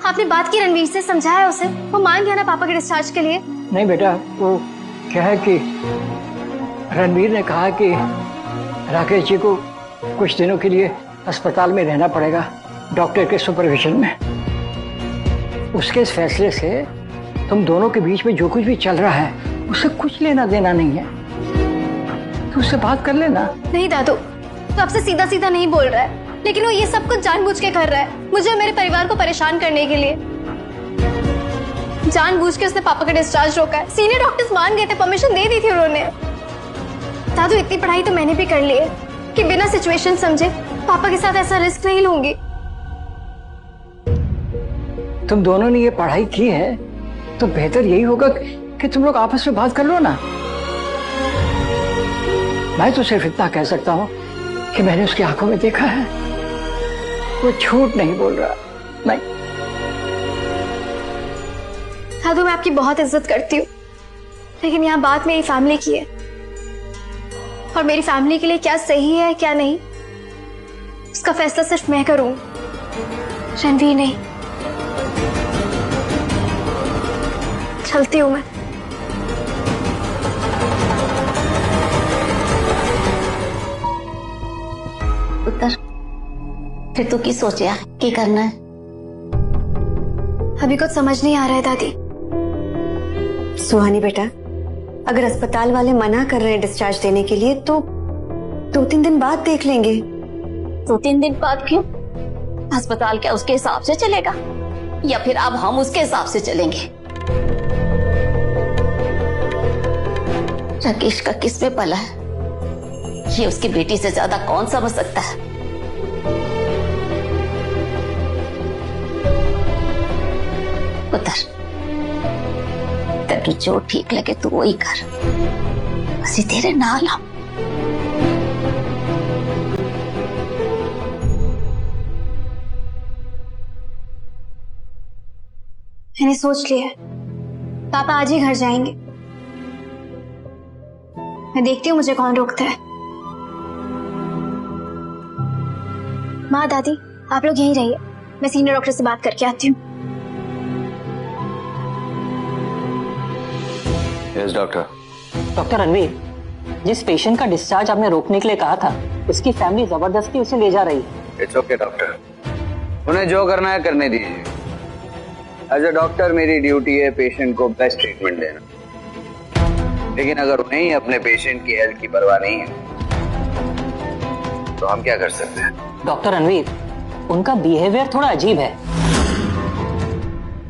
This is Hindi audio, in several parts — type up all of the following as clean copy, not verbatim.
आपने बात की रणवीर से, समझाया उसे, वो मान गया ना पापा के डिस्चार्ज के लिए? नहीं बेटा, वो क्या है कि रणवीर ने कहा कि राकेश जी को कुछ दिनों के लिए अस्पताल में रहना पड़ेगा, डॉक्टर के सुपरविजन में। उसके इस फैसले से तुम दोनों के बीच में जो कुछ भी चल रहा है उससे कुछ लेना देना नहीं है, तो उससे बात कर लेना। नहीं दादू, तो आपसे सीधा सीधा नहीं बोल रहा है, लेकिन वो ये सब कुछ जानबूझ के कर रहा है, मुझे और मेरे परिवार को परेशान करने के लिए। जानबूझ के उसने पापा का डिस्चार्ज रोका है। सीनियर डॉक्टर्स मान गए थे, परमिशन दे दी थी उन्होंने। दादू, इतनी पढ़ाई तो मैंने भी कर ली है कि बिना सिचुएशन समझे पापा के साथ ऐसा रिस्क नहीं लूंगी। तुम दोनों ने ये पढ़ाई की है तो बेहतर यही होगा कि तुम लोग आपस में बात कर लो ना। मैं तो सिर्फ इतना कह सकता हूँ कि मैंने उसकी आंखों में देखा है, वो झूठ नहीं बोल रहा। नहीं दादू, मैं आपकी बहुत इज्जत करती हूँ, लेकिन यहाँ बात मेरी फैमिली की है, और मेरी फैमिली के लिए क्या सही है क्या नहीं उसका फैसला सिर्फ मैं करूँ, रणवीर नहीं। चलती हूँ मैं। पुत्र, फिर तू की सोचा की करना है? अभी कुछ समझ नहीं आ रहा है दादी। सुहानी बेटा, अगर अस्पताल वाले मना कर रहे हैं डिस्चार्ज देने के लिए तो 2-3 दिन बाद देख लेंगे। 2-3 दिन बाद क्यों? अस्पताल क्या उसके हिसाब से चलेगा या फिर अब हम उसके हिसाब से चलेंगे? राकेश का किस में भला है ये उसकी बेटी से ज्यादा कौन समझ सकता है? पुत्र, तेरे जो ठीक लगे तू वही कर, बस तेरे नाल हम। मैंने सोच लिया है, पापा आज ही घर जाएंगे। मैं देखती हूँ मुझे कौन रोकता है। माँ, दादी, आप लोग यहीं रहिए, मैं सीनियर डॉक्टर से बात करके आती हूँ। Yes doctor. डॉक्टर रणवीर, जिस पेशेंट का डिस्चार्ज आपने रोकने के लिए कहा था, उसकी फैमिली जबरदस्ती उसे ले जा रही है। इट्स ओके डॉक्टर, उन्हें जो करना है करने दीजिए। एज अ डॉक्टर मेरी ड्यूटी है पेशेंट को बेस्ट ट्रीटमेंट देना, लेकिन अगर उन्हें ही अपने पेशेंट की हेल्थ की परवाह नहीं है तो हम क्या कर सकते हैं? डॉक्टर रणवीर, उनका बिहेवियर थोड़ा अजीब है।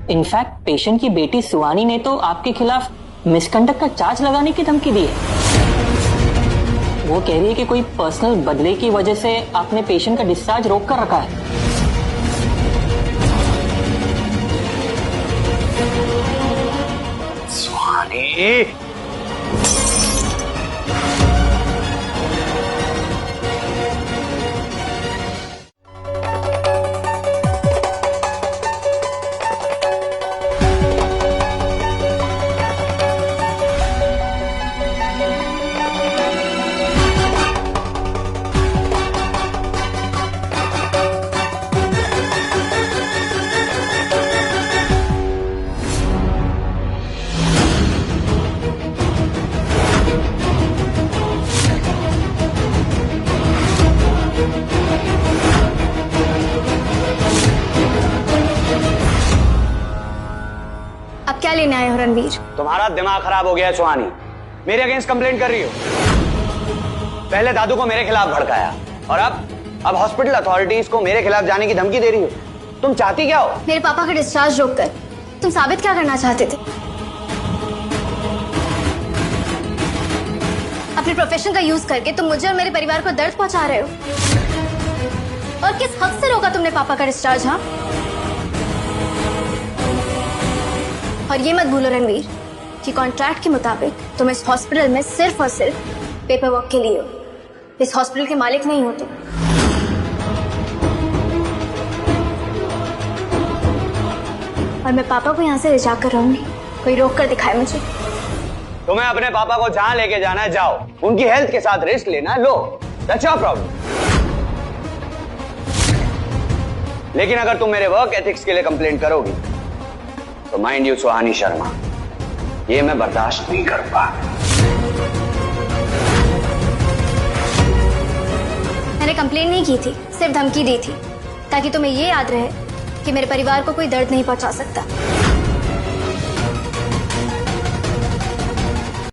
इनफैक्ट पेशेंट की बेटी सुहानी ने तो आपके खिलाफ मिसकंडक्ट का चार्ज लगाने की धमकी दी है। वो कह रही है कि कोई पर्सनल बदले की वजह से आपने पेशेंट का डिस्चार्ज रोक कर रखा है। सुहानी, अब क्या लेने आए हो रणवीर? तुम्हारा दिमाग खराब हो गया है सुहानी, मेरे अगेंस्ट कंप्लेंट कर रही हो। पहले दादू को मेरे खिलाफ भड़काया और अब हॉस्पिटल अथॉरिटीज को मेरे खिलाफ जाने की धमकी दे रही हो। तुम चाहती क्या हो? मेरे पापा का डिस्चार्ज रोककर तुम साबित क्या करना चाहते थे? अपने प्रोफेशन का यूज करके तुम मुझे और मेरे परिवार को दर्द पहुंचा रहे हो। और किस हक से रोका तुमने पापा का डिस्चार्ज? हाँ, और ये मत भूलो रणवीर कि कॉन्ट्रैक्ट के मुताबिक तुम इस हॉस्पिटल में सिर्फ और सिर्फ पेपर वर्क के लिए हो, इस हॉस्पिटल के मालिक नहीं हो तुम। और मैं पापा को यहाँ से ले जाकर रहूंगी, कोई रोक कर दिखाए मुझे। तुम्हें अपने पापा को जहां लेके जाना है जाओ, उनकी हेल्थ के साथ रिस्क लेना है लो, दैट्स योर प्रॉब्लम। लेकिन अगर तुम मेरे वर्क एथिक्स के लिए कंप्लेंट करोगी तो माइंड यू सुहानी शर्मा, ये मैं बर्दाश्त नहीं करूंगा। मैंने कंप्लेन नहीं की थी, सिर्फ धमकी दी थी ताकि तुम्हें ये याद रहे कि मेरे परिवार को कोई दर्द नहीं पहुंचा सकता।